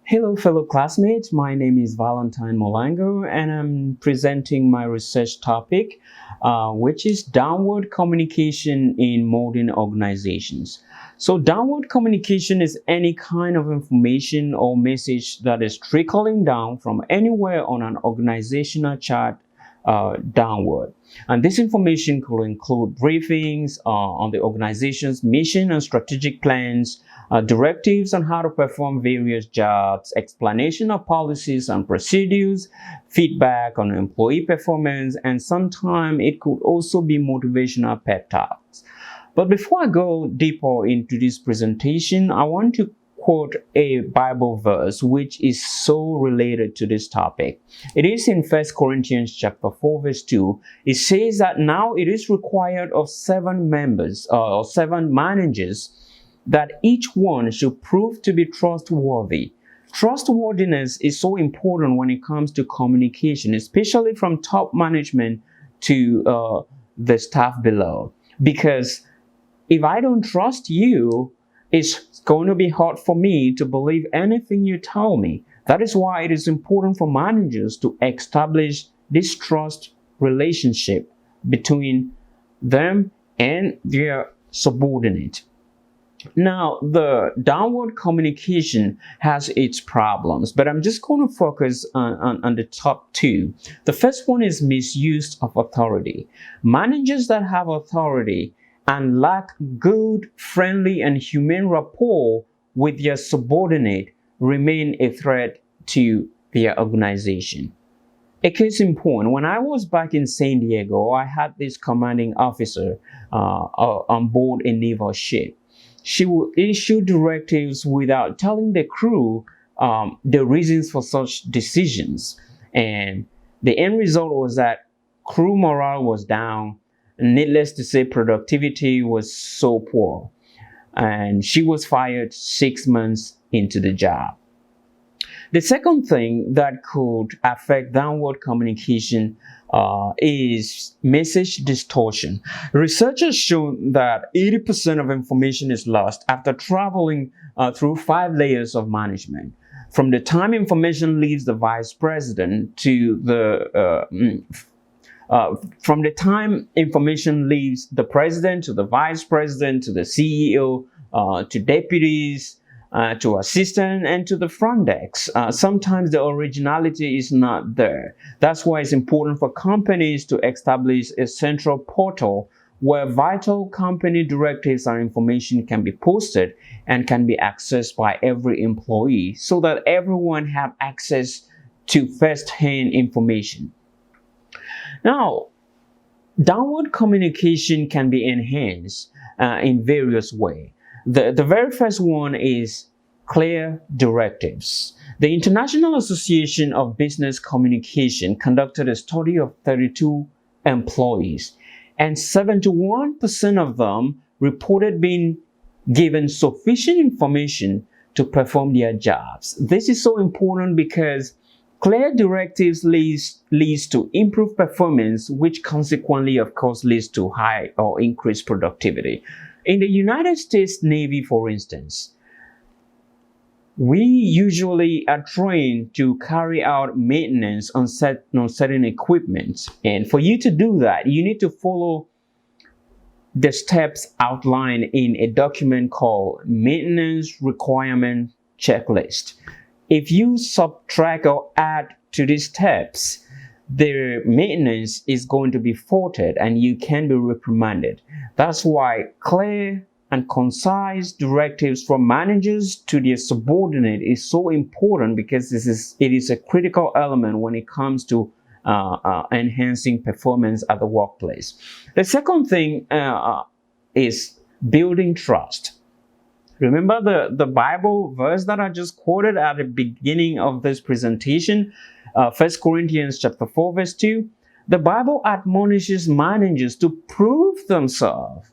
Hello, fellow classmates. My name is Valentine Molango, and I'm presenting my research topic, which is downward communication in modern organizations. So, downward communication is any kind of information or message that is trickling down from anywhere on an organizational chart downward. And this information could include briefings on the organization's mission and strategic plans, directives on how to perform various jobs, explanation of policies and procedures, feedback on employee performance, and sometimes it could also be motivational pep talks. But before I go deeper into this presentation, I want to quote a Bible verse which is so related to this topic. It is in 1 Corinthians chapter 4 verse 2. It says that now it is required of 7 members or 7 managers that each one should prove to be trustworthy. Trustworthiness is so important when it comes to communication, especially from top management to the staff below. Because if I don't trust you, it's going to be hard for me to believe anything you tell me. That is why it is important for managers to establish this trust relationship between them and their subordinate. Now, the downward communication has its problems, but I'm just going to focus on the top 2. The first one is misuse of authority. Managers that have authority and lack good, friendly, and humane rapport with their subordinate remain a threat to their organization. A case in point, when I was back in San Diego, I had this commanding officer on board a naval ship. She would issue directives without telling the crew the reasons for such decisions. And the end result was that crew morale was down. Needless to say, productivity was so poor. And she was fired 6 months into the job. The second thing that could affect downward communication is message distortion. Researchers show that 80% of information is lost after traveling through 5 layers of management. From the time information leaves the vice president to from the time information leaves the president to the vice president to the CEO to deputies to assistant and to the front desk. Sometimes the originality is not there. That's why it's important for companies to establish a central portal where vital company directives and information can be posted and can be accessed by every employee so that everyone have access to first-hand information. Now, downward communication can be enhanced in various ways. The very first one is clear directives. The International Association of Business Communication conducted a study of 32 employees, and 71% of them reported being given sufficient information to perform their jobs. This is so important because clear directives leads to improved performance, which consequently, of course, leads to high or increased productivity. In the United States Navy, for instance, we usually are trained to carry out maintenance on certain equipment. And for you to do that, you need to follow the steps outlined in a document called Maintenance Requirement Checklist. If you subtract or add to these steps, the maintenance is going to be faulted and you can be reprimanded. That's why clear and concise directives from managers to their subordinate is so important, because it is a critical element when it comes to enhancing performance at the workplace. The second thing is building trust. Remember the Bible verse that I just quoted at the beginning of this presentation, 1 Corinthians chapter 4 verse 2. The Bible admonishes managers to prove themselves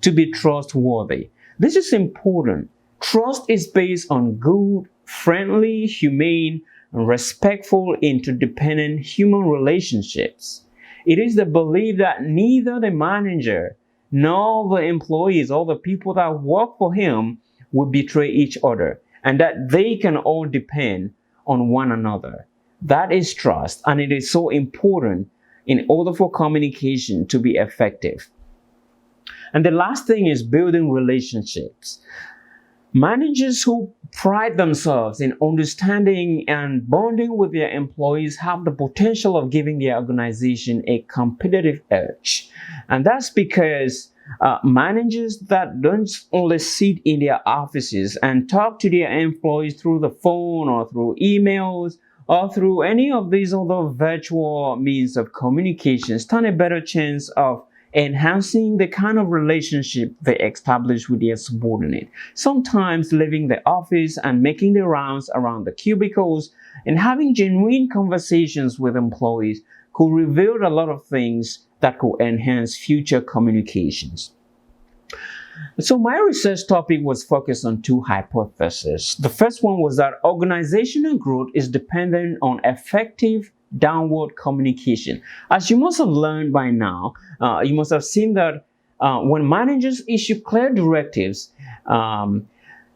to be trustworthy. This is important. Trust is based on good, friendly, humane, and respectful, interdependent human relationships. It is the belief that neither the manager nor the employees or the people that work for him will betray each other. and that they can all depend on one another. That is trust, and it is so important in order for communication to be effective. And the last thing is building relationships. Managers who pride themselves in understanding and bonding with their employees have the potential of giving their organization a competitive edge. And that's because managers that don't only sit in their offices and talk to their employees through the phone or through emails or through any of these other virtual means of communication stand a better chance of enhancing the kind of relationship they establish with their subordinate. Sometimes leaving the office and making the rounds around the cubicles and having genuine conversations with employees could reveal a lot of things that could enhance future communications. So my research topic was focused on two hypotheses. The first one was that organizational growth is dependent on effective downward communication. As you must have learned by now, you must have seen that when managers issue clear directives,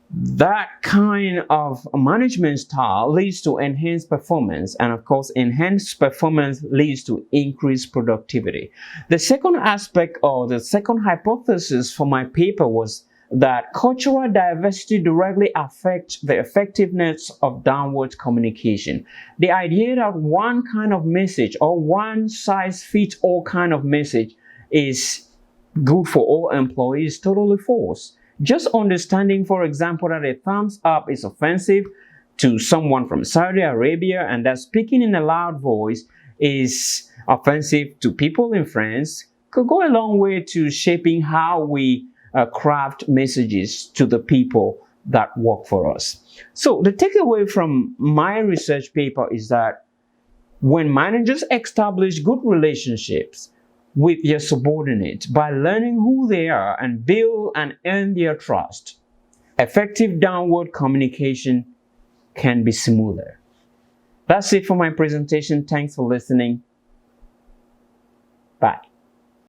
that kind of management style leads to enhanced performance, and of course enhanced performance leads to increased productivity. The second aspect, or the second hypothesis for my paper, was that cultural diversity directly affects the effectiveness of downward communication. The idea that one kind of message or one size fits all kind of message is good for all employees is totally false. Just understanding, for example, that a thumbs up is offensive to someone from Saudi Arabia and that speaking in a loud voice is offensive to people in France could go a long way to shaping how we craft messages to the people that work for us. So the takeaway from my research paper is that when managers establish good relationships with their subordinates by learning who they are and build and earn their trust, effective downward communication can be smoother. That's it for my presentation. Thanks for listening. Bye.